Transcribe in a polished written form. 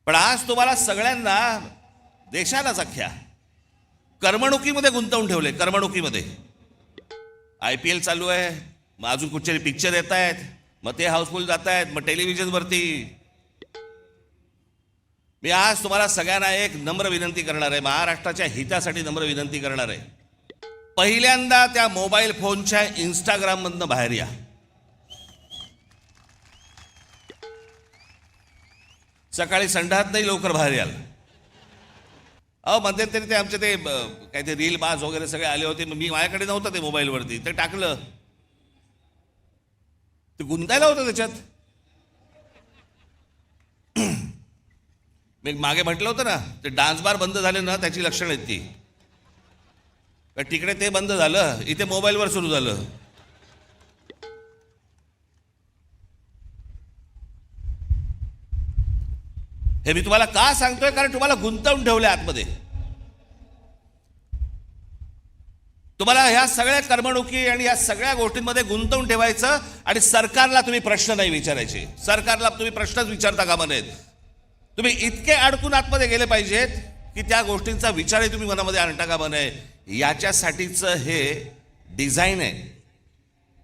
पण आज तुम्हाला सगळ्यांना, देशालाच अख्ख्या, करमणुकीमध्ये गुंतवून ठेवले. करमणुकीमध्ये IPL चालू आहे, मग अजून कुठचे पिक्चर येत आहेत, मग ते हाऊसफुल जात आहेत, मग टेलिव्हिजनवरती. मी आज तुम्हाला सगळ्यांना एक नम्र विनंती करणार आहे, महाराष्ट्राच्या हितासाठी नम्र विनंती करणार आहे. पहिल्यांदा त्या मोबाईल फोनच्या इंस्टाग्राममधनं बाहेर या. सकाळी संडास नाही, लवकर बाहेर याल. अहो मध्यंतरी ते आमचे ते काय ते रील बाज वगैरे सगळे आले होते, मी माझ्याकडे नव्हतं ते मोबाईलवरती, ते टाकलं. ते गुंतायला होतं त्याच्यात. मी मागे म्हटलं होतं ना, ते डान्स बार बंद झाले ना, त्याची लक्षणं आहेत ती. तिकडे ते बंद झालं, इथे मोबाईलवर सुरू झालं. हे मी तुम्हाला का सांगतोय, कारण तुम्हाला गुंतवून ठेवले आतमध्ये. तुम्हाला ह्या सगळ्या करमणुकी आणि या सगळ्या गोष्टींमध्ये गुंतवून ठेवायचं, आणि सरकारला तुम्ही प्रश्न नाही विचारायचे. सरकारला तुम्ही प्रश्नच विचारता कामा नयेत. तुम्ही इतके अडकून आतमध्ये गेले पाहिजेत की त्या गोष्टींचा विचारही तुम्ही मनामध्ये आणता कामा नये. याच्यासाठीचं हे डिझाईन आहे.